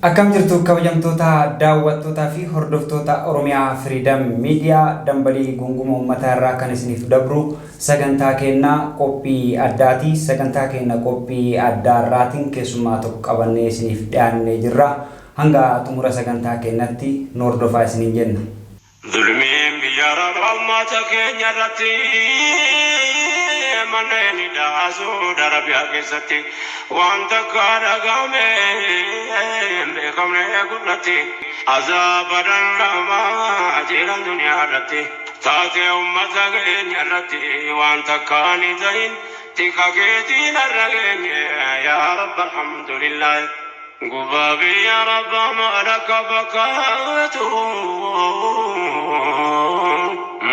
Akkam jirtu kabajamtoota daawwattootaa fi hordoftoota Oromiyaa Freedom Media dambalii gunguma uummataa irraa kan isiniif dabru sagantaa keenna qophii addaati. Sagantaa keenna qophii addaarraatiin keessummaa tokko qabannee isiniif dhiyaannee jirra. Hanga xumura sagantaa keenyatti nu hordofaa isiniin jenna. Zulmiin biyya rabbaummaata keenya irratti manneen hidhaasuu darabiyaa keessatti wanta gaadhagame beekamne guddatti azaaba dhannamaa jiran duniyaa irratti taatee uummata keenya irratti wanta kaanii ta'in tika keetiin har'a geenye yaa rabbi alhamdulillah gubabi ya rabba malaka bakatu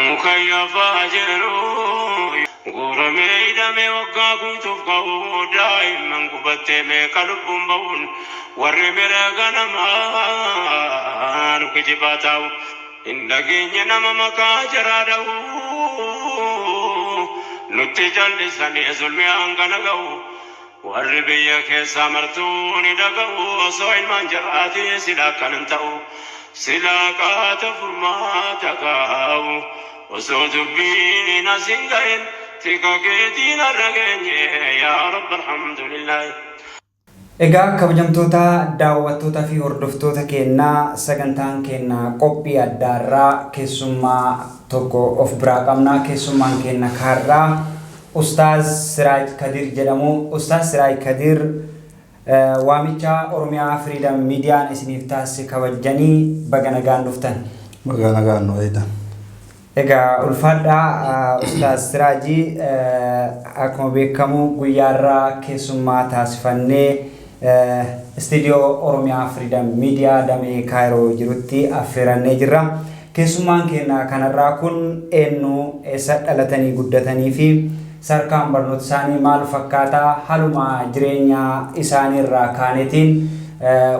mukayyafa jiru gurame idame wagga guutuuf ka'uu daa'imman gubattee meeqa lubbuun ba'uun warri bira ganamaan kijibaa ta'u hin dhageenye nama maqaa jaraa dha'u nutti jallisanii zulmii hangana ga'u warri biyya keessaa martuu ni dhaga'u osoo ilmaan jaraatii silaa akkanan ta'u silaa qaata furmaata kaa'u osoo dubbiin asin ga'in tika keetiin har'a geenye yaa rabbi alhamdulillah. Egaa kabajamtoota daawwattootaa fi hordoftoota keenyaa sagantaan keenya qophii addaarraa keessummaa tokko of biraa qabna. Keessummaan keenya kaarraa Ustaaz Siraaj Kadir jedhamu. Ustaaz Siraaj Kadir waamicha Oromiyaa Freedom Media isiniif taasise kabajanii baga nagaan dhuftan. Baga nagaan nu eedan. Egaa ulfaadhaa Ustaaz Siraajii akkuma beekamu guyyaarraa keessummaa taasifannee istiidiyoo Oromiyaa Freedom Media damee Kaayiroo jirutti affeerannee jirra. Keessummaan keenya kanarraa kun eenyu eessa dhalatanii guddatanii fi sarkaan barnoota isaanii maal fakkaataa haluma jireenya isaaniirraa kaanetiin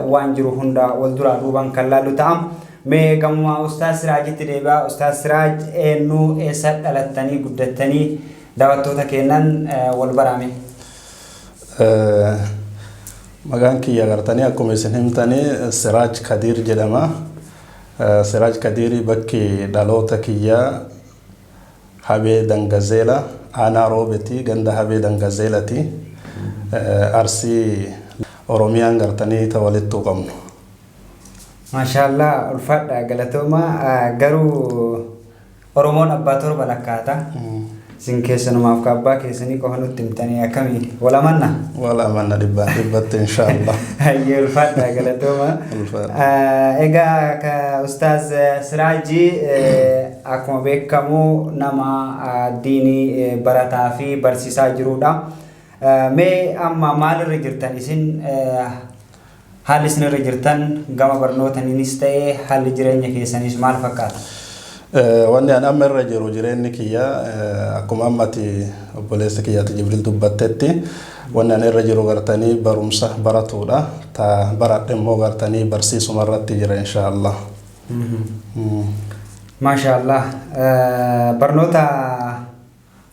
waan jiru hunda wal duraa duuban kan laallu ta'a. Mee gamuma Ustaaz Siraajitti deebi'aa. Ustaaz Siraaj eenyu eessa dhalatanii guddatanii daawwattoota keenyan wal baraame? Maqaan kiyya gartanii akkuma isin himtanii Siraaj Kadir jedhama. Siraaj Kadir bakki dhaloota kiyya Habee Dangazeela aanaa Roobeti ganda Habee Dangazeelati Arsii Oromiyaan gartanii ta walittuu qabnu. Maashaallah ulfaadha galatooma garuu Oromoon abbaa torba lakkaata. Isin keessanumaaf ka abbaa keessanii qofa nutti himtanii akkamiin wal amanna? Wal amanna dhibbatti inshaallah. Hayyee ulfaadha galatooma. Egaa ka Ustaaz Siraajii akkuma beekamu nama diinii barataa fi barsiisaa jirudha. Mee amma maalirra jirtan isin? Haalli isinirra jirtan gama barnootaniinis ta'ee haalli jireenya keessanis maal fakkaata? Wanni an amma irra jiru jireenyi kiyya akkuma ammati obboleessa kiyyaatti Jibriil dubbattetti wanni an irra jiru gartanii barumsa baratuudha. Ta baradhe immoo gartanii barsiisuma irratti jira inshaallah. Maashaallah barnoota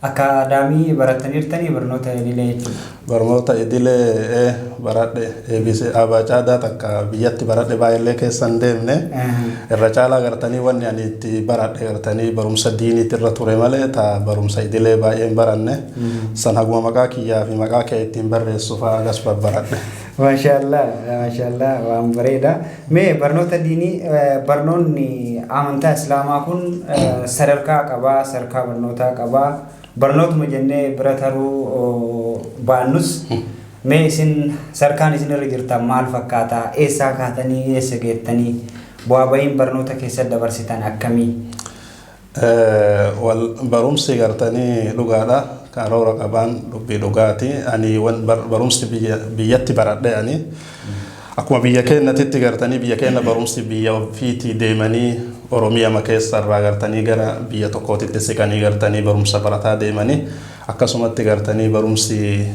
akaadaamii barattaniirtanii barnoota idilee jechuudha. Barnoota idilee baradhe eebisee abaacaadhaa takka biyyatti baradhe baay'ee keessan deemne irra caalaa gartanii wanni ani itti baradhe gartanii barumsa diiniitti irra ture malee ta barumsa idilee baay'een baranne san haguma maqaa kiyyaa fi maqaa kee ittiin barreessu fa'aa agas babbaradhe. Maashaallah waan bareeda. Mee barnoota diinii barnoonni amantaa islaamaa kun sadarkaa qabaa, sadarkaa barnootaa qabaa. Barnootuma jennee bira taruu baannus mee isin sarkaan isin irra jirtan maal fakkaata? Eessaa kaatanii eessa geettanii bu'aa bahiin barnoota keessa dabarsitan akkamii? Wal barumsi gartanii dhugaadha. Karoora qabaan dubbii dhugaati. Ani barumsi biyyatti baradhe ani akkuma biyya keenyatti gartanii biyya keenya barumsi biyya ofiitii deemanii Oromiyaa keessa irraa gartanii gara biyya tokkootitti siqanii gartanii barumsa barataa deemanii akkasumatti gartanii barumsi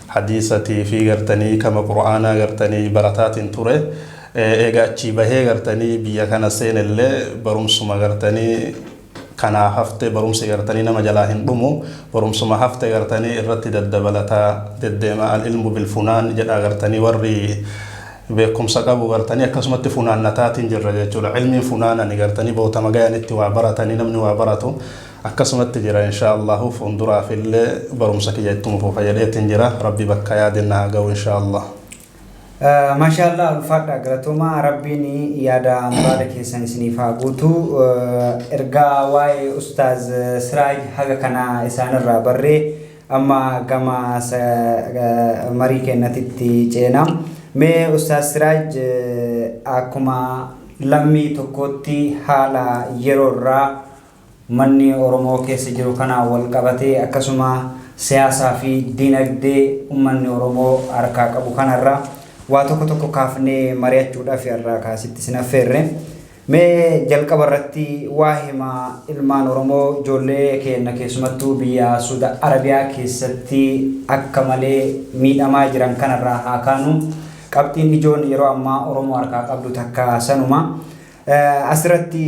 hadiisatii fi gartanii kama quraanaa gartanii barataatiin ture. Egaa achi bahee gartanii biyya kana seenillee barumsuma gartanii kana hafte barumsi gartanii nama jalaa hin dhumu barumsuma hafte gartanii irratti daddabalataa deddeema al ilmu bil funaan jedha gartanii warri beekumsa qabu gartanii akkasumatti funaannataatiin jirra jechuudha. Ilmiin funaanani gartanii bootama ga'anitti waa baratanii namni waa baratu akkasumatti jira inshaallahu fuulduraaf illee barumsa kiyya ittuma fayyadameetiin jira. Rabbi bakka yaadinna haa ga'u inshaallah. Mashallah ulfaadha galatoomaa rabbiin yaada muraada keessan isiniif haa guutu. Ergaa waa'ee Ustaaz Siraaj haga kana isaanirraa barree amma gama marii kennatitti ceena. Mee Ustaaz Siraaj akkuma lammii tokkotti haala yeroorraa manni Oromoo keessa jiru kana wal qabatee akkasuma siyaasaa fi dinagdee uummanni Oromoo harkaa qabu kanarraa waa tokko kaafnee mari'achuudhaaf irraa kaasitti sinaffeerre. Mee jalqaba irratti waa hima ilmaan Oromoo ijoollee keenya keessumattuu biyya Saudi Arabiyaa keessatti akka malee miidhamaa jiran kanarraa haa kaanu. Qabxiin ijoon yeroo ammaa Oromoo harkaa qabdu takka sanuma. Asirratti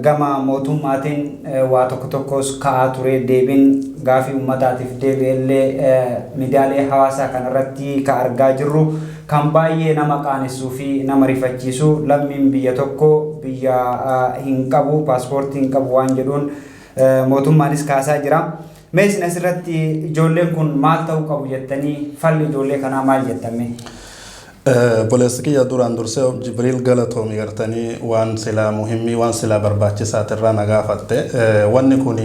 gama mootummaatiin waa tokkos ka'aa ture deebiin gaafii uummataatiif deebi'ellee miidiyaalee hawaasaa kanarratti ka argaa jirru kan baay'ee nama qaanessuu fi nama rifachiisu lammiin biyya tokko biyya hin qabu paaspoortii hin qabu waan jedhuun mootummaanis kaasaa jira. Mee isin asirratti ijoolleen kun maal ta'uu qabu jettanii falli ijoollee kanaa maal jettame? Boleessikiyya duraan dursee Jibriil galatoomi gartanii waan sila muhimmii waan sila barbaachisaati irraa nagaafatte. Wanni kun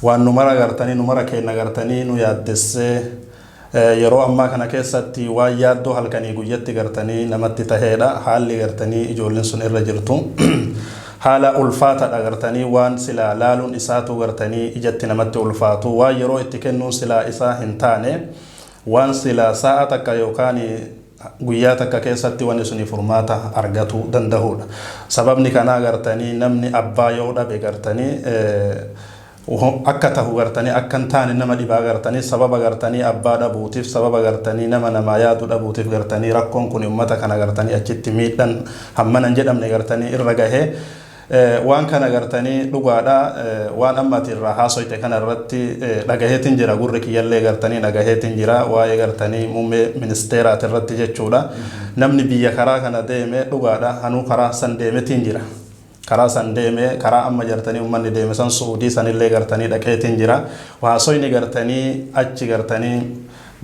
waan numara gartanii numara keenya gartanii nu yaaddessee yeroo ammaa kana keessatti waan yaaddoo halkanii guyyatti gartanii namatti taheedha. Haalli gartanii ijoolleen sun irra jirtu haala ulfaataadha gartanii waan sila laaluun isaatu gartanii ijatti namatti ulfaatu waan yeroo itti kennuun sila isaa hin taane waan sila sa'a takka yookaan guyyaa takka keessatti wanni suni furmaata argatu danda'uudha. Sababni kanaa gartanii namni abbaa yoo dhabe gartanii akka tahu gartanii akka hin taane nama dhibaa gartanii sababa gartanii abbaa dhabuutiif sababa gartanii nama yaadu dhabuutiif gartanii rakkoon kun uummata kana gartanii achitti miidhan hammanan jedhamne gartanii irra gahee waan kana gartanii dhugaadha waan ammati irraa haasoyte kana irratti dhagaheetiin jira gurri kiyyallee gartanii dhagaheetiin jira waa'ee gartanii muummee ministeeraati irratti jechuudha. Namni biyya karaa kana deeme dhugaadha hanuu karaa san deemetiin jira. Karaa san deeme karaa amma jartanii uummanni deeme san Suudii sanillee gartanii dhaqeetiin jira. Haasoyni gartanii achi gartanii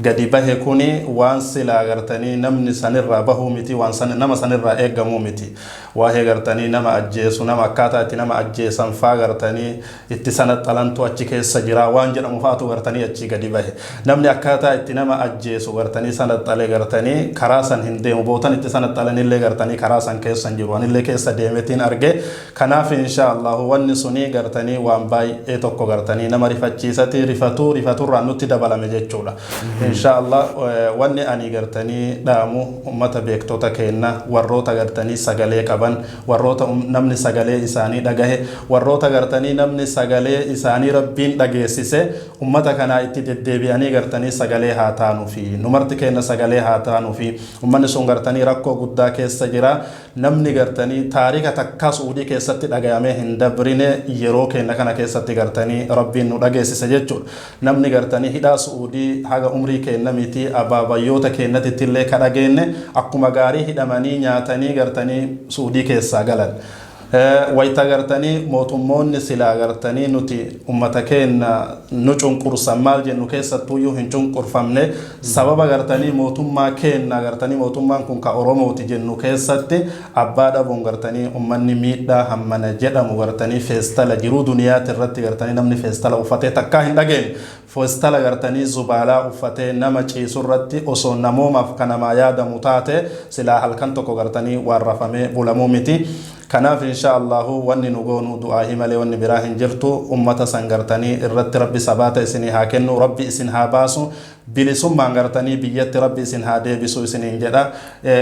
gadi bahe kuni waan sila gartanii namni sanirraa bahuu miti waan nama sanirraa eeggamuu miti. Waa'ee gartanii nama ajjeesu nama akkaataa itti nama ajjeesan faa gartanii itti sanaxalantu achi keessa jira waan jedhamu faatu gartanii achi gadi bahe. Namni akkaataa itti nama ajjeesu gartanii sanaxalee gartanii karaa san hin deemu bootan itti sanaxalanillee gartanii karaa san keessa jiru anillee keessa deemetiin arge. Kanaaf inshaallahu wanni suni gartanii waan baay'ee tokko gartanii nama rifachiisati rifaturraa nutti dabalame jechuudha. Inshaallah wanni ani gartanii dhaamu ummata beektota kenna warroota gartanii sagalee qaban warroota namni sagalee isaanii dhagahe warroota gartanii namni sagalee isaanii rabbiin dhageessise ummata kana itti deddeebi'anii gartanii sagalee haa taanu fi numarti kenna sagalee haa taanu fi ummanni sun gartanii rakkoo guddaa keessa jira. Namni gartanii taarika takka Suudii keessatti dhagayame hin dabrine yeroo kenna kana keessatti gartanii rabbiin nu dhageessise jechuudha. Namni gartanii hidhaa Suudii haga umrii kenna miti abaabayyoota kennatitti illee kadhageenne akkuma gaarii hidhamanii nyaatanii gartanii Suudii keessaa galan. Wayita gartanii mootummoonni silaa gartanii nuti ummata kenna nu cunqursan maal jennu keessattuyyuu hin cunqurfamne sababa gartanii mootummaa kenna gartanii mootummaan kun ka Oromooti jennu keessatti abbaa dhabuun gartanii ummanni miidhaa hammana jedhamu gartanii feestala jiruu duniyaati irratti gartanii namni feestala uffatee takkaa hin dhageenye. Feestala gartanii zubaalaa uffatee nama ciisu irratti osoo namoomaaf kanamaa yaadamu taate silaa halkan tokko gartanii waan rafamee bulamuu miti. Kanaaf inshaallahu wanni nu goonu du'aa malee wanni biraa hin jirtu ummata san gartanii irratti rabbi sabaata isinii haa kennu rabbi isin haa baasu bilisummaan gartanii biyyatti rabbi isin haa deebisu isiniin jedha.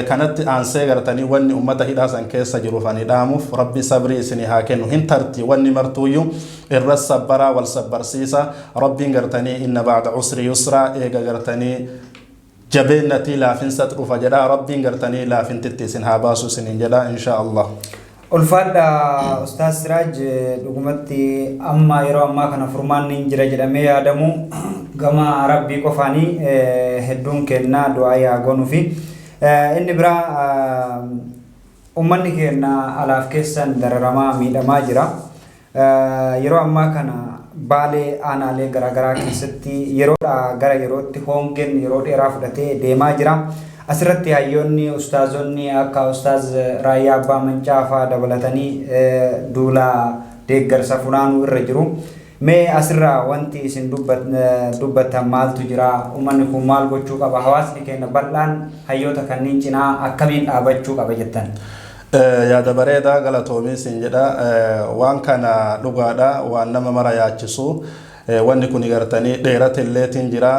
Kanatti aansee gartanii wanni ummata hidhaa san keessa jiru fani dhaamuuf rabbi sabrii isinii haa kennu hin tarti wanni martuuyyuu irra sabbaraa wal sabbarsiisa rabbiin gartanii inna ba'da usri yusraa eega gartanii jabeennati laafinsa dhufa jedha rabbiin gartanii laafintitti isin haa baasu isiniin jedha inshaallah. Ulfaadha Ustaaz Siraaj dhugumatti amma yeroo ammaa kana furmaanni hin jira jedhamee yaadamu gama rabbii qofaanii hedduun kennaa du'aa yaa goonuu fi inni biraa ummanni keenya alaaf keessan dararamaa miidhamaa jira. Yeroo ammaa kana baalee aanaalee garaagaraa keessatti yeroodhaa gara yerootti hongeen yeroo dheeraa fudhatee deemaa jira. Asirratti hayyoonni ustaazonni akka ustaaz Raayyaa Abbaa Mancaa fa'aa dabalatanii duula deeggarsa funaanuu irra jiru. Mee asirraa wanti isin dubbatan maaltu jira? Uummanni kun maal gochuu qaba? Hawaasni keenya bal'aan hayyoota kanneen cinaa akkamiin dhaabachuu qaba jettan? Yaada bareedaa galatoomi siin jedha. Waan kana dhugaadha, waan nama mara yaachisu. Wanni kuni gartanii dheeratelleetiin jira.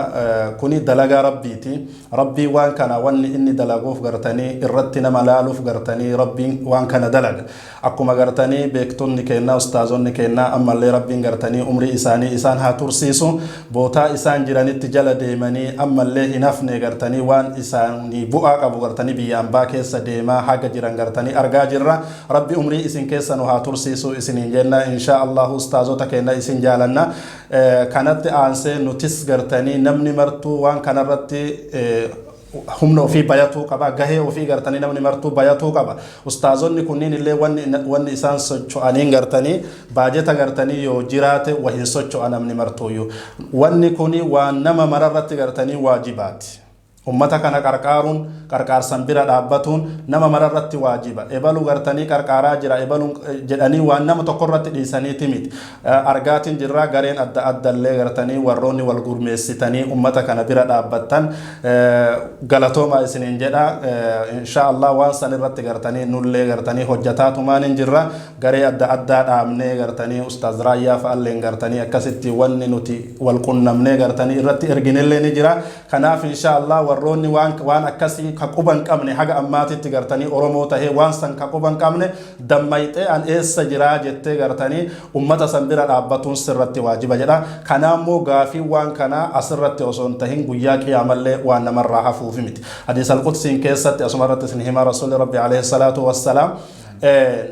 Kuni dalagaa rabbiiti. Rabbii waan kana wanni inni dalaguuf gartanii irratti nama laaluuf gartanii rabbiin waan kana dalaga. Akkuma gartanii beektonni keenya ustaazonni keenya ammallee rabbiin gartanii umrii isaanii isaan haa tursiisu. Bootaa isaan jiranitti jala deemanii ammallee hin hafne gartanii waan isaanii bu'aa qabu gartanii biyya ambaa keessa deemaa haga jiran gartanii argaa jirra. Rabbi umrii isin keessa nu haa tursiisu isiniin jenna. Insha Allah ustaazota keenya isin jaalanna. Kanatti aansee nutis gartanii namni martuu waan kanarratti humna ofii bayatuu qaba, gahee ofii gartanii namni martuu bayatuu qaba. Ustaazonni kunniin illee wanni isaan socho'aniin gartanii baajeta gartanii yoo jiraate wahin socho'a namni martuuyyuu. Wanni kuni waan nama mararratti gartanii waajibaati. Ummata kana qarqaarsan bira dhaabbatuun nama mararratti waajiba. Ebalu gartanii qarqaaraa jira, ebalu jedhanii waan nama tokkorratti dhiisaniiti miti. Argaatiin jirraa gareen adda addallee gartanii warroonni wal gurmeessitanii ummata kana bira dhaabbattan galatooma isiniin jedha. Insha Allah waan san irratti gartanii nullee gartanii hojjetaatumaan hin jirra. Garee adda addaa dhaabnee gartanii ustaaz Raayyaa fa'alleen gartanii akkasitti wanni nuti wal qunnamnee gartanii irratti erginellee ni jira. Kanaaf insha Allah warroonni waan akkasii ka quban qabne haga ammaatitti gartanii Oromoo tahee waan san ka quban qabne dammayxee an eessa jiraa jettee gartanii ummata san bira dhaabbatuun sirratti waajiba jedha. Kanaammoo gaafii waan kana asirratti osoo hin tahin guyyaa qiyaamallee waan namarraa hafuufi miti. Hadiis al-Qudsiin keessatti asumarratti isin hima Rasuulli Rabbi alayhi salaatu wassalaam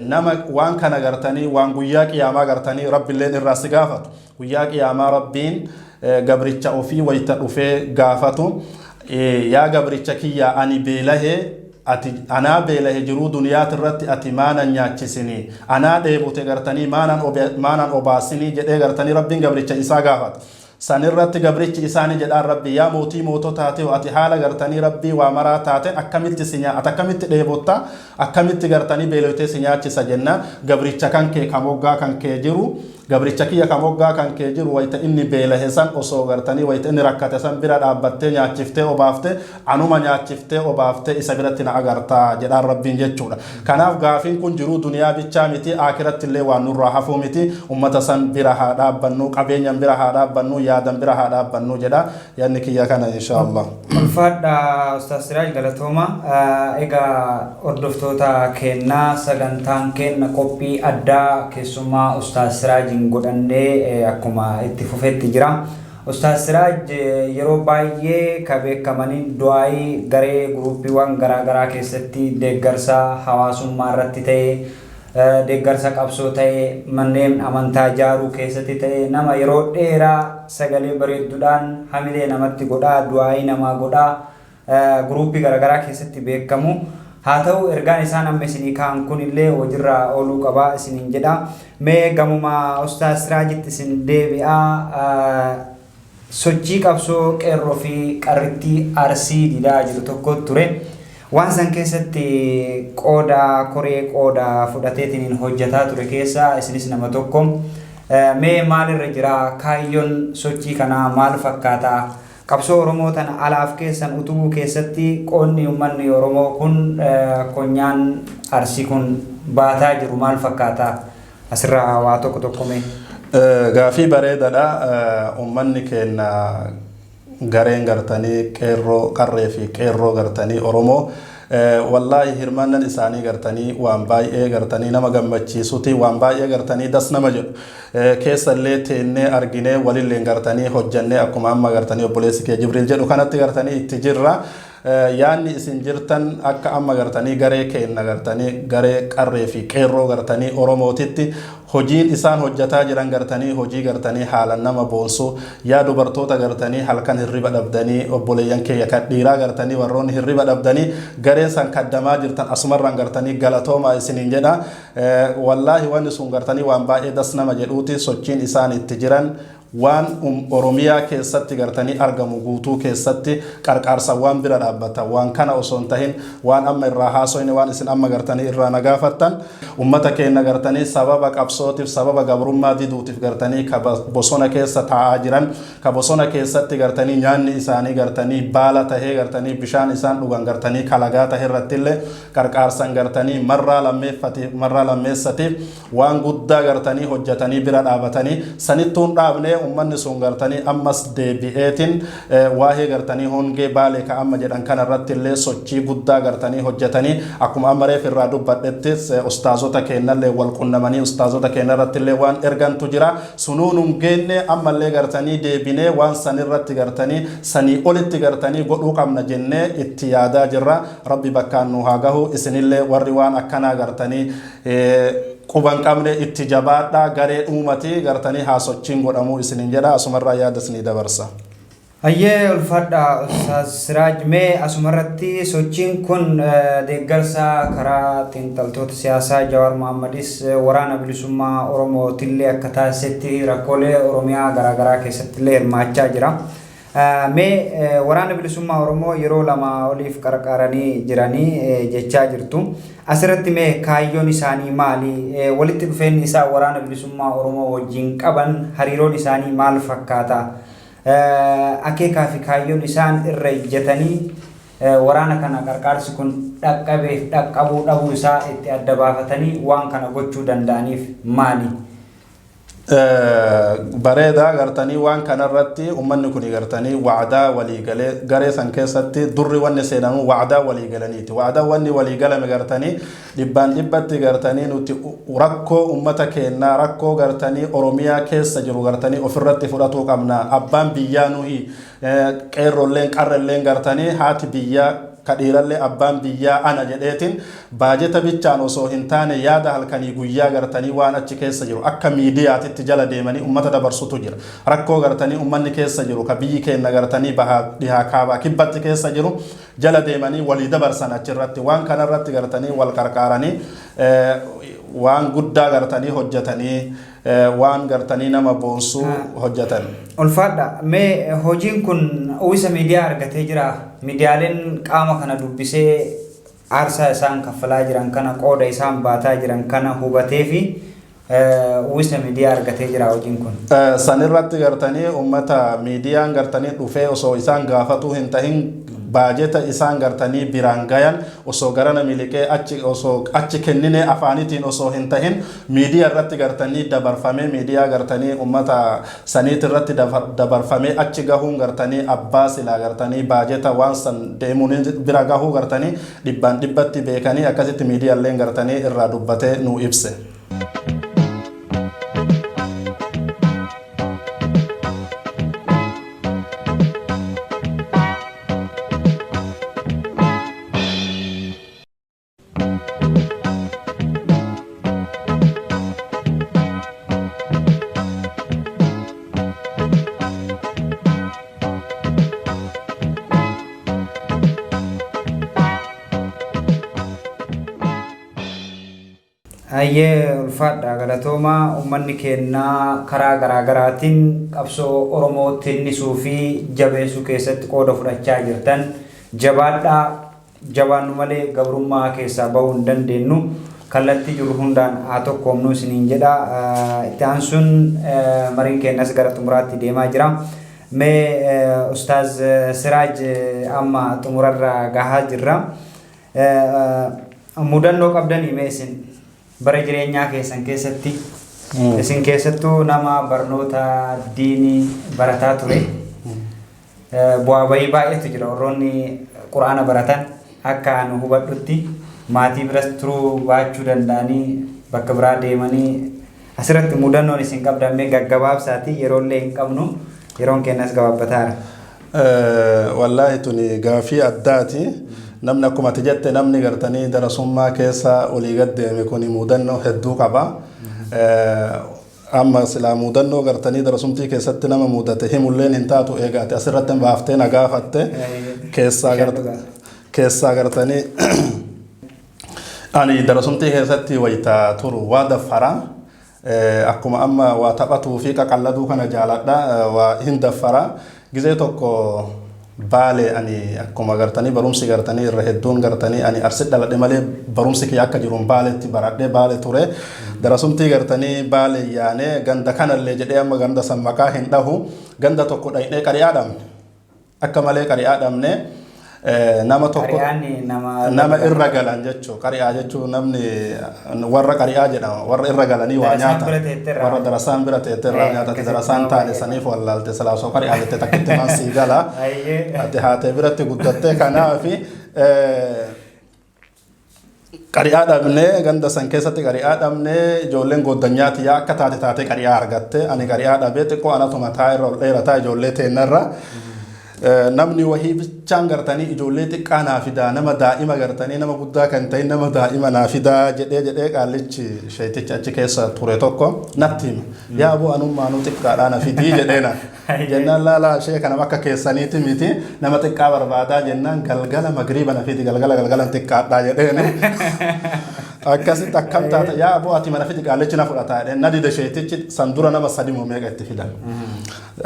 nama waan kana gartanii waan guyyaa qiyaamaa gartanii Rabbiilleen irraa si gaafatu. Guyyaa qiyaamaa Rabbiin gabricha ofii wayta dhufee gaafatu. Yaa gabricha kiyya ani beelahee ati anaa beelahee jiruu duniyaa irratti ati maanan nyaachisinii anaa dheebute gartanii maanan obaasinii jedhee gartanii Rabbiin gabricha isaa gaafata. Sanirratti gabrichi isaanii jedhaan Rabbi yaa mootii mootota taate ati haala gartanii Rabbii waa maraa taate akkamitti si nyaata akkamitti dheebotta akkamitti gartanii beelotee si nyaachisa jenna. Gabricha kan kee kamoggaa kan kee jiru gabricha kiyya kamoggaa kan kee jiru wayta inni beelahe san osoo gartanii wayta inni rakkate san bira dhaabbattee nyaachiftee obaafte anuma nyaachiftee obaafte isa biratti na agartaa jedhaan Rabbiin jechuudha. Kanaaf gaafiin kun jiruu duniyaa bichaa miti aakiratti illee waan nurraa hafuu miti. Ummata san bira haa dhaabbannu qabeenyan bira haa dhaabbannu yaadan bira haa dhaabbannu jedha. Yanni kiyya kana insha Allah. Ulfaadha Ustaaz Siraaj galatooma. Egaa hordoftoota keenyaa sagantaan keenya qophii addaa keessumaa Ustaaz Siraaj godhannee akkuma itti fufetti jira. Ustaaz Siraaj yeroo baay'ee ka beekamanii du'aayii garee guruupiiwwan garaagaraa keessatti deeggarsa hawaasummaa irratti ta'e deeggarsa qabsoo ta'e manneen amantaa ijaaruu keessatti ta'e nama yeroo dheeraa sagalee bareedduudhaan hamilee namatti godhaa du'aayii namaa godhaa guruupii garaagaraa keessatti beekamu. Haa ta'u ergaan isaan amma isinii kaan kunillee hojiirra ooluu qabaa isiniin jedha. Mee gamuma Ustaaz Siraajitti isin deebi'aa sochii qabsoo qeerroo fi qarrittii Arsii didaa jiru tokko ture. Waan san keessatti koree qooda fudhateetiin hojjetaa ture keessaa isinis nama tokko. Mee maalirra jira kaayyoon sochii kanaa maal fakkaata? Qabsoo Oromoo tana alaaf keessan utubuu keessatti qoonni uummanni Oromoo kun konyaan Arsii kun baataa jiru maal fakkaata? Asirraa waa tokko mee. Gaafii bareedaadha. Uummanni keenya gareen gartanii qeerroo qarree fi qeerroo gartanii Oromoo wallahi hirmaannan isaanii gartanii waan baay'ee gartanii nama gammachiisuti waan baay'ee gartanii das nama jedhu keessallee teennee arginee walillee gartanii hojjannee akkuma amma gartanii obboleessi kee Jibriil jedhu kanatti gartanii itti jirra. Yaanni isin jirtan akka amma gartanii garee keenya gartanii garee qarree fi qeerroo gartanii Oromootitti hojiin isaan hojjetaa jiran gartanii hojii gartanii haalan nama boonsu yaa dubartoota gartanii halkan hirriba dhabdanii obboleeyyan keeyya kan dhiiraa gartanii warroonni hirriba dhabdanii gareen san kaddamaa jirtan asumarraan gartanii galatooma isiniin jedha wallaahi wanni sun gartanii waan baay'ee das nama jedhuuti sochiin isaan itti jiran waan Oromiyaa keessatti gartanii argamu guutuu keessatti qarqaarsa waan bira dhaabbata waan kana osoo hin tahin waan amma irraa haasoyne waan isin amma gartanii irraa nagaafattan ummata keenya gartanii sababa qabsootiif sababa gabrummaa diduutiif gartanii ka bosona keessa taa'aa jiran ka bosona keessatti gartanii nyaanni isaanii gartanii baala tahee gartanii bishaan isaan dhugan gartanii kalagaa tahee irrattillee qarqaarsan gartanii marraa lammeessatiif waan guddaa gartanii hojjetanii bira dhaabatanii sanittuun dhaabnee ummanni sun gartanii ammas deebi'eetiin waa'ee gartanii hongee baalee ka amma jedhan kana irratti illee sochii guddaa gartanii hojjetanii akkuma amma reef irraa dubbadhettis ustaazota keenyallee wal qunnamanii ustaazota keenya irratti illee waan ergantu jira sunuun hungeenne ammallee gartanii deebinee waan san irratti gartanii sanii olitti gartanii godhuu qabna jennee itti yaadaa jirra rabbi bakkaan nu haa gahu isinillee warri waan akkanaa gartanii quban qabne itti jabaadha garee dhuumati gartanii haasochiin godhamuu isinin jedha asumarraa yaadasni dabarsa. Ayyee ulfaadha Ustaaz Siraaj mee asumarratti sochiin kun deeggarsa karaa xiinxaltoota siyaasaa Jawaar Mohammadis waraana bilisummaa Oromootillee akka taasisetti rakkoolee Oromiyaa garaagaraa keessatti illee hirmaachaa jira. Mee waraana bilisummaa Oromoo yeroo lama oliif qarqaranii jiranii jechaa jirtu. Asirratti mee kaayyoon isaanii maali? Walitti dhufeenyi isaa waraana bilisummaa Oromoo wajjin qaban hariiroon isaanii maal fakkaata? Akeekaa fi kaayyoon isaan irra ijjatanii waraana kana qarqaarsi kun dhaqqabuu dhabuu isaa itti adda baafatanii waan kana gochuu danda'aniif maali? bareeda gartanii waan kanarratti ummanni kun gartanii wa'adaa walii galee garee san keessatti durri wanni seenanu wa'adaa walii galaniiti wa'adaa wanni walii galame gartanii dhibbaan dhibbatti gartanii nuti rakkoo ummata keenyaa rakkoo gartanii Oromiyaa keessa jiru gartanii ofirratti fudhatuu qabna abbaan biyyaa nuhi qeerrolleen qarrelleen gartanii haati biyyaa kadhiirallee abbaan biyyaa ana jedheetiin baajeta bichaan osoo hin taane yaada halkanii guyyaa gartanii waan achi keessa jiru akka miidiyaatitti jala deemanii ummata dabarsutu jira rakkoo gartanii ummanni keessa jiru ka biyyi keenya gartanii bahaa dhihaa kaabaa kibbatti keessa jiru jala deemanii walii dabarsan achirratti waan kanarratti gartanii wal qarqaaranii waan guddaa gartanii hojjetanii waan gartanii nama boonsuu hojjetan. Ulfaadha mee hojiin kun uwwisa miidiyaa argatee jira miidiyaaleen qaama kana dubbisee aarsaa isaan kaffalaa jiran kana qooda isaan baataa jiran kana hubatee fi uwwisa miidiyaa argatee jira hojiin kun. Sanirratti gartanii ummata miidiyaan gartanii dhufee osoo isaan gaafatuu hin tahin baajeta isaan gartanii biraan gayan osoo garana miliqee achi kennine afaanitiin osoo hin tahin miidiyaa irratti gartanii dabarfamee miidiyaa gartanii ummata saniit irratti dabarfamee achi gahuun gartanii abbaa silaa gartanii baajeta waan san deemuun bira gahuu gartanii dhibbaan dhibbatti beekanii akkasitti miidiyaalleen gartanii irraa dubbatee nu ibse. Ayyee ulfaadha galatooma ummanni keenyaa karaa garaagaraatiin qabsoo Oromoo tinnisuu fi jabeessuu keessatti qooda fudhachaa jirtan jabaadhaa jabaannu malee gabrummaa keessaa bahuu hin dandeenyu kallattii jiru hundaan haa tokkoomnu isiniin jedha itti aansuun mariin keenyas gara xumuraatti deemaa jira mee Ustaaz Siraaj amma xumurarra gahaa jirra mudannoo qabdanii mee isin bara jireenyaa keessan keessatti isin keessattuu nama barnoota diinii barataa ture bu'aa bahii baay'eetu jira warroonni quraana baratan akka anu hubadhutti maatii biras turuu baachuu danda'anii bakka biraa deemanii asirratti mudannoon isin qabdamee gaggabaabsaati yeroollee hin qabnu yeroon keenyas gabaabbataara. Wallaahi tuni gaafii addaati namni akkuma ati jette namni gartanii darasummaa keessa olii gad deeme kuni mudannoo hedduu qaba. Amma silaa mudannoo gartanii darasumtii keessatti nama mudate himulleen hin taatu eegaate asirratti baaftee na gaafatte keessaa gartanii ani darasumtii keessatti wayita turu waa daffara akkuma amma waa taphatuu fi qaqalladuu kana jaaladha waa hin daffara gizee tokko baale ani akkuma gartanii barumsi gartanii irra hedduun gartanii ani arsi dhaladhe malee barumsi kiyya akka jiruun baaletti baradhe baale ture darasumtii gartanii baale yaane ganda kanallee jedhee amma ganda sammaqaa hin dhahu ganda tokko dhaqnee qari'aa dhabne akka malee qari'aa dhabne nama tokko nama irra galan jechuun qari'aa jechuun namni warra qari'aa jedhama warra irra galanii waa nyaata warra darasaan bira teettee irraa nyaata darasaan taane saniif wallaalte salaasoo qari'aa jettee takkitti maan sii gala ati haatee biratti guddattee kanaafi qari'aa dhabnee ganda san keessatti qari'aa dhabnee ijoolleen goddanyaati yaa akka taate qari'aa argatte ani qari'aa dhabee xiqqoo anatuma taa irra ol dheerataa ijoollee teennarra namni wahii bichaan gartanii ijoollee xiqqaa naa fidaa nama daa'ima gartanii nama guddaa kan ta'e nama daa'ima naa fidaa jedhee qaallichi sheeticha achi keessa ture tokko natti hima yaa aboo anummaanuu xiqqaadhaa na fidii jedheena jennaan laalaa ishee kana akka keessaniiti miti nama xiqqaa barbaadaa jennaan galgala magriiba na fidi galgala xiqqaadhaa jedheene akkasitti akkam taata yaa aboo ati mana fidi qaallichi na fudhataa jedheen na dide sheetichi sandura nama sadi moo meeqa itti fidan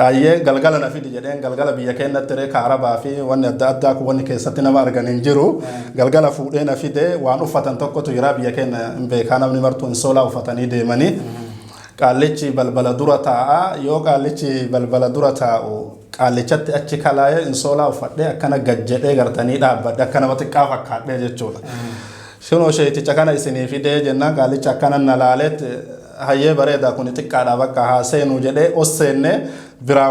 ayyee galgala na fidi jedheen galgala biyya keenyatti ree kaarabaa fi wanni adda addaa kun wanni keessatti nama argan hin jiru galgala fuudhee na fide waan uffatan tokkotu jira biyya keenya hin beekaa namni martuu insoolaa uffatanii deemanii qaallichi balbala dura taa'a yoo qaallichi balbala dura taa'u qaallichatti achi kalaayee insoolaa uffadhee akkana gajjedhee gartanii dhaabbadhe akka nama xiqqaa fakkaadhee jechuudha. Shunoo sheeticha kana isinii fidee jennaan qaallicha akkana na laaleet hayyee bareedaa kun xiqqaadha bakka haa seenu jedhee osseenne biraa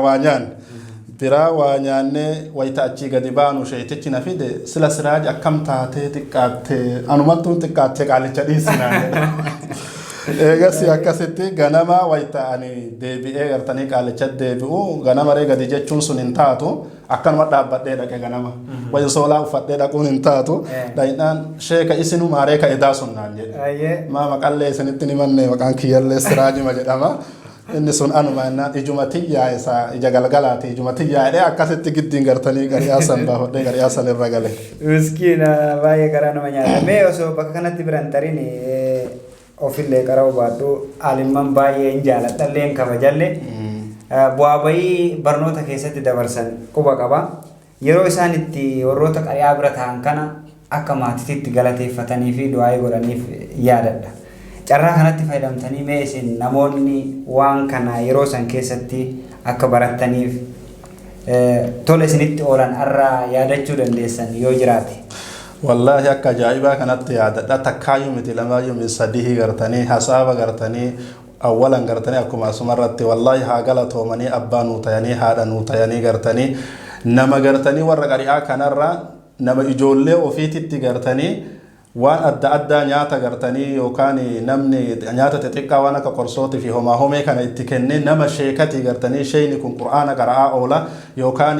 waa nyaanne wayita achii gadi baanu sheetichi na fide sila siraaj akkam taatee xiqqaatte anumattuun xiqqaatte qaallicha dhiisinaan eegas akkasitti ganama wayita ani deebi'ee gartanii qaallicha deebi'u ganama ree gadi jechuun sun hin taatu akkanuma dhaabbadhee dhaqe ganama wayi soolaa uffadhee dhaquun hin taatu dhaynaan sheeka isinu maaree ka edaa sunnaan jedhe maa maqallee isinitti nimanne maqaan kiyyallee siraajima jedhama inni sun anuma innaan ijuma tiyyaa isaa ija galgalaati ijuma tiyyaa akkasitti giddiin gartanii qari'aa san baafadhee qari'aa san irra gale. Miskiina baay'ee garaa nama nyaata mee osoo bakka kanatti biran tarin ofillee qara'u baadhu alimman baay'ee hin jaaladhallee hin kabajalle bu'aa bayii barnoota keessatti dabarsan quba qaba yeroo isaan itti warroota qari'aa bira ta'an kana akka maatiitti galateeffatanii fi du'aa godhaniif yaadadha. Carraa kanatti fayyadamtanii mee isin namoonni waan kana yeroo san keessatti akka barataniif tola isinitti oolan irraa yaadachuu dandeessan yoo jiraate. Wallahi akka ajaa'ibaa kanatti yaadadha takkaayyuu miti lamaayyuu miti sadii gartanii hasaaba gartanii awwalan gartanii akkuma asumarratti wallahi haa galatoomanii abbaa nuu tayanii haadha nuu tayanii gartanii nama gartanii warra qari'aa kanarraa nama ijoollee ofiititti gartanii waan adda addaa nyaata gartanii yookaan namni nyaata xixiqqaa waan akka qorsootii fi homaa homee kana itti kennee nama sheekatii gartanii sheeyni kun qur'aana qara'aa oola yookaan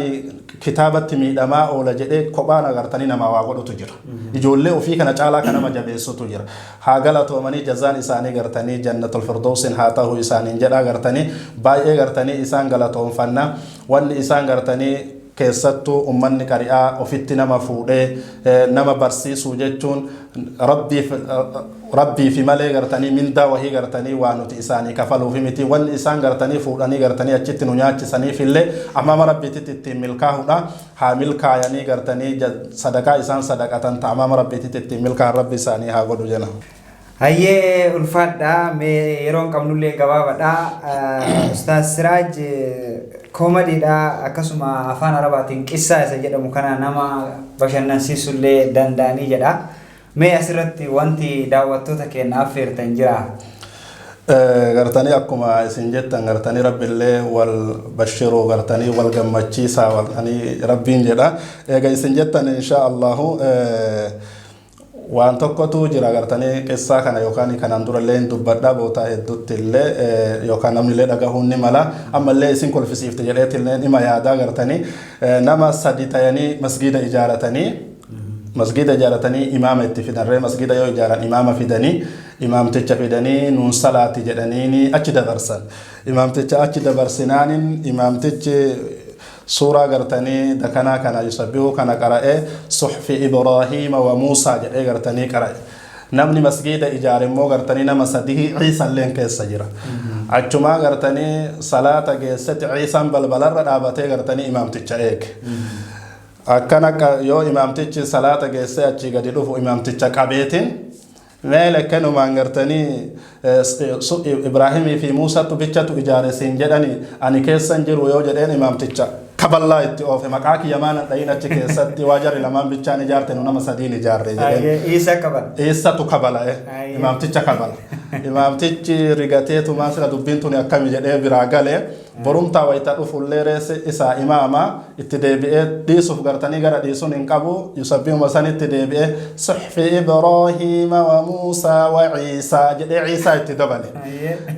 kitaabatti miidhamaa oola jedhee kophaan agartanii nama waa godhutu jira. Ijoollee ofii kana caalaa kana nama jabeessutu jira. Haa galatoomanii jazaan isaanii gartanii jannatul firdawsin haa ta'u isaaniin jedhaa gartanii baay'ee gartanii isaan galatoonfanna wanni isaan gartanii keessattuu ummanni qari'aa ofitti nama fuudhee nama barsiisuu jechuun rabbii fi malee gartanii mindaa wahii gartanii waan nuti isaanii kafaluufi miti wanni isaan gartanii fuudhanii gartanii achitti nu nyaachisaniif illee amama rabbiititti ittiin milkaa'uudha haa milkaayanii gartanii sadaqaa isaan sadaqatan ta'amama rabbiititti ittiin milkaa'an rabbi isaanii haa godhu jenna. Hayyee ulfaadhaa mee yeroon qabnullee gabaabadha Ustaaz Siraaj koomadiidha akkasuma afaan arabaatiin qissaa isa jedhamu kana nama bashannansiisullee danda'anii jedha mee asirratti wanti daawwattoota keenya affeertan jira. Gartanii akkuma isin jettan gartanii rabbillee wal bashiruu gartanii wal gammachiisaa gartanii rabbiin jedha eega isin jettan insha Allahu waan tokkotu jira gartanii qissaa kana yookaan kanaan durallee dubbadhaa bootaa hedduutti illee yookaan namni illee dhagahuun ni mala ammallee isin kolfisiifte jedheetti illee dhima yaadaa gartanii nama sadi ta'anii masgiida ijaaratanii masgida jaaratanii imaama itti fidanree masgida yoo ijaaran imaama fidanii imaamticha fidanii nuun salaati jedhanii achi dabarsan imaamticha achi dabarsinaanin imaamtichi suuraa gartanii dakanaa kana yusabbihu kana qara'e suhfi Ibraahiima wa Muusaa jedhee gartanii qara'e namni masgida ijaare immoo gartanii nama sadii Ciisa illeen keessa jira achumaa gartanii salaata geessatti Ciisaan balbalarra dhaabatee gartanii imaamticha eege akkana yoo imaamtichi salaata geesse achi gadi dhufu imaamticha qabeetiin meele kanumaan gartanii Ibraahimii fi Muusaatu bichatu ijaare siin jedhani ani keessan jiru yoo jedheen imaamticha kaballaa itti oofe maqaa kiyyamaan dhayin achi keessatti waa jarri lamaan bichaan ijaarte nu nama sadiin ijaarre jedheen Isa kabala. Eessatu kabala imaamticha kabala imaamtichi rigateetu maasira dubbiin tuni akkami jedhee biraa galee borumtaa wayita dhufullee reesse isaa imaama itti deebi'ee dhiisuuf gartanii gara dhiisuun hin qabu yusabbihuma sanitti deebi'ee suhfi Ibraahiima wa Muusaa wa Ciisaa jedhee Ciisaa itti dabale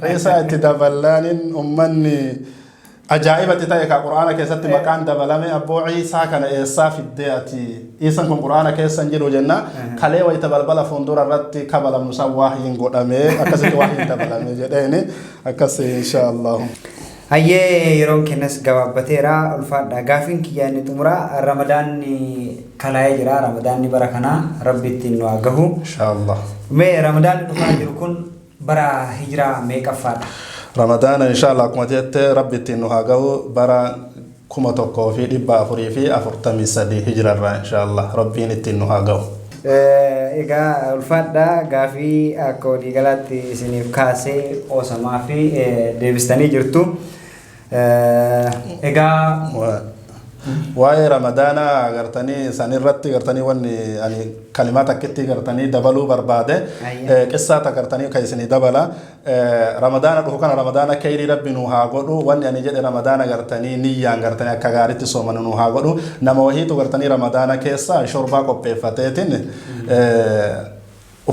Ciisaa itti dabalaanin ummanni ajaa'ibatti ta'e ka quraana keessatti maqaan dabalame abboo Ciisaa kana eessaa fiddee ati Ciisaan kun quraana keessa hin jiru jenna kalee wayita balbala fuuldura irratti kabalamnu san waahiin godhamee akkasitti waahiin dabalame jedheeni akkas inshaallah. Hayyee yeroon kennas gabaabbateera ulfaadha gaafiin kiyyaanni xumura ramadaanni kalaa'ee jira ramadaanni bara kanaa rabbi ittiin nu haa gahu inshaallah. Mee ramadaanni dhufaa jiru kun bara hijiraa meeqaffaadha? Ramadaan inshaallah akkuma jette rabbi ittiin nu haa gahu bara 1443 hijirarraa inshaallah rabbiin ittiin nu haa gahu. Egaa ulfaadha gaafii akka waliigalaatti isiniif kaasee qoosamaa fi deebistanii jirtu. Egaa waa'ee ramadaana gartanii sanirratti gartanii wanni ani kalimaa takkitti gartanii dabaluu barbaade qissaata gartanii kan isinii dabala ramadaana dhufu kana ramadaana kayrii rabbi nu haa godhu wanni ani jedhe ramadaana gartanii niyyaan gartanii akka gaaritti sooman nu haa godhu nama wahiitu gartanii ramadaana keessa shorbaa qopheeffateetiin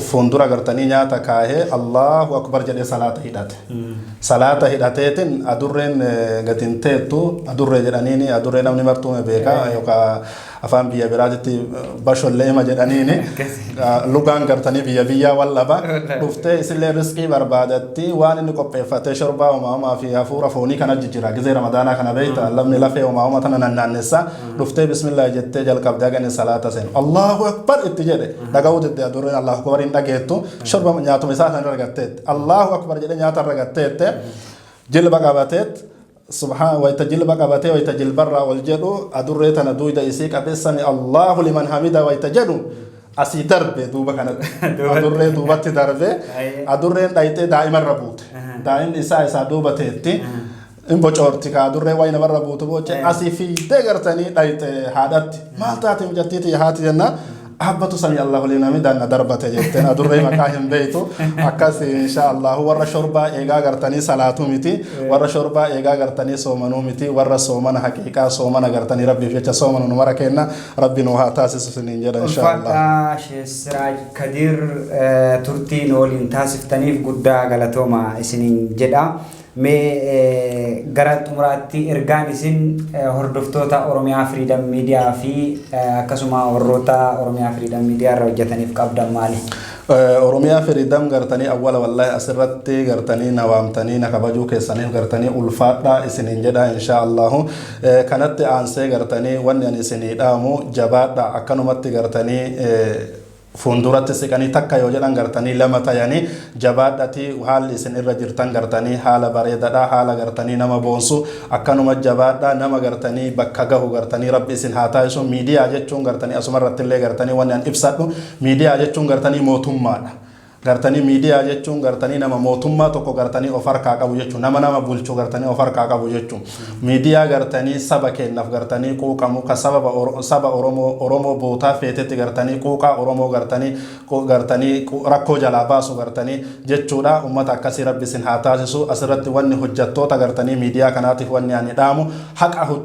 fuuldura gartanii nyaata kaahee Allahu akbar jedhee salaata hidhate salaata hidhateetiin adurreen gatiin teettu adurree jedhaniini adurree namni martuume beekaa yookaan afaan biyya biraatitti bashollee hima jedhaniini lugaan gartanii biyyaa wallaba dhuftee isillee riskii barbaadatti waan inni qopheeffatee shorbaa uumamaa fi hafuura foonii kana jijjiira gizee ramadaanaa kana beeyta lamni lafee uumamaa tana nannaannessa dhuftee bismillah jettee jalqabdee gani salaata seen Allahu akbar itti jedhe dhaga'uutti adurreen Allahu akbar hin dhageettu shorba nyaatuma isaa san argatteetti Allahu akbar jedhee nyaata argatteette jilba qabateet subhaan wayta jilba qabatee wayta jilbarraa wal jedhu adurree tana duuda isii qabeessami Allahu liman hamida wayta jedhu asii darbe duuba kanatti adurree duubatti darbe adurreen dhayxee daa'imarra buute daa'imni isaa duuba teetti in bocoorti ka adurree wayi namarra buutu boce asii fiidee gartanii dhayxee haadhatti maal taate mijattiiti haati jenna أحبتو سمي الله لنا مدان دربة جتنا أدري مكاهم بيتو أكاس إن شاء الله ورا شربا إيجا غرتني صلاة ميتي ورا شربا إيجا غرتني صومنو ميتي ورا صومنا حقيقة صومنا غرتني ربي في صومنا نمرة كنا ربي نوها تاسس سنين جدا إن شاء الله. شيخ سراج كدير ترتي نولين تاسف تنيف قدا غلطوما سنين جدا mee gara xumuraatti ergaan isin hordoftoota Oromiyaa Freedom Media fi akkasuma warroota Oromiyaa Freedom Media irra hojjetaniif qabdan maali? Oromiyaa Freedom gartanii awwala wallahi asirratti gartanii nawaamtanii nakabajuu keessaniif gartanii ulfaadha isiniin jedha inshaallah kanatti aansee gartanii wanni ani isinii dhaamu jabaadha akkanumatti gartanii fuulduratti siqanii takka yoo jedhan gartanii lama ta'anii jabaadhati haalli isin irra jirtan gartanii haala bareedaadha haala gartanii nama boonsu akkanuma jabaadha nama gartanii bakka gahu gartanii rabbi isin haa taasisu miidiyaa jechuun gartanii asumarratti illee gartanii wanni an ibsadhu miidiyaa jechuun gartanii mootummaadha gartanii miidiyaa jechuun gartanii nama mootummaa tokko gartanii of harkaa qabu jechuun nama bulchu gartanii of harkaa qabu jechuun miidiyaa gartanii saba kennaaf gartanii quuqamu ka saba Oromoo bootaa feetetti gartanii quuqaa Oromoo gartanii rakkoo jalaa baasu gartanii jechuudha ummata akkasii rabbi isin haa taasisu asirratti wanni hojjettoota gartanii miidiyaa kanaatiif wanni ani dhaamu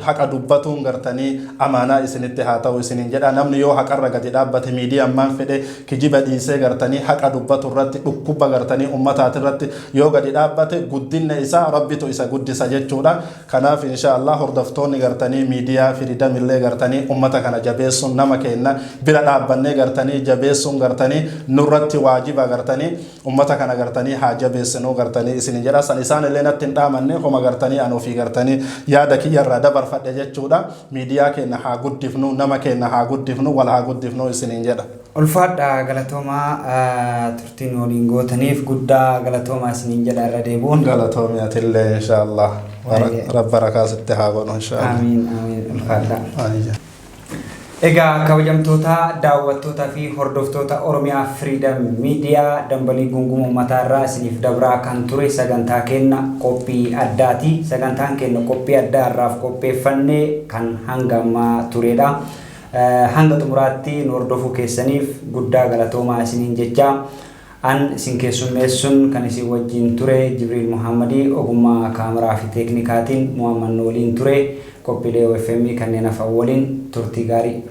haqa dubbatuun gartanii amaanaa isinitti haa ta'u isiniin jedha namni yoo haqarra gadi dhaabbate miidiyaan maan fedhe kijiba dhiisee gartanii haqa dubbatu irratti dhukkuba gartanii ummataati irratti yoo gadi dhaabbate guddinna isaa rabbitu isa guddisa jechuudha. Kanaaf inshallah hordoftoonni gartanii miidiyaa Freedom illee gartanii ummata kana jabeessuun nama kenna bira dhaabbannee gartanii jabeessuun gartanii nurratti waajiba gartanii ummata kana gartanii haa jabeessinuu gartanii isin jedha san isaan illee natti hin dhaamanne homa gartanii anuu fi gartanii yaada kiyyarraa dabarfadhe jechuudha. Miidiyaa kenna haa guddifnu nama kenna haa guddifnu wal haa guddifnu isin jedha. Ulfaadha galatoomaa turtiin waliin gootaniif guddaa galatoomaa isin jedha irra deebuun. Galatoomiyatillee inshallah rabba rakaasitti haa godhu inshallah. Amiin amiin ulfaadha. Egaa kabajamtoota daawwattoota fi hordoftoota Oromiyaa Freedom Media dambalii gunguma ummataarraa isiniif dabraa kan ture sagantaa kenna qophii addaati. Sagantaan kenna qophii addaarraaf qopheeffannee kan hanga ammaa turedha. Hanga xumuraatti nu hordofuu keessaniif guddaa galatoomaa isiniin jecha an isin keessummeessuun kan isin wajjin ture Jibriil Muhammadii ogummaa kaameraa fi teeknikaatiin Muhammad waliin ture qophiilee OFM kanneen afaan waliin turtii gaarii.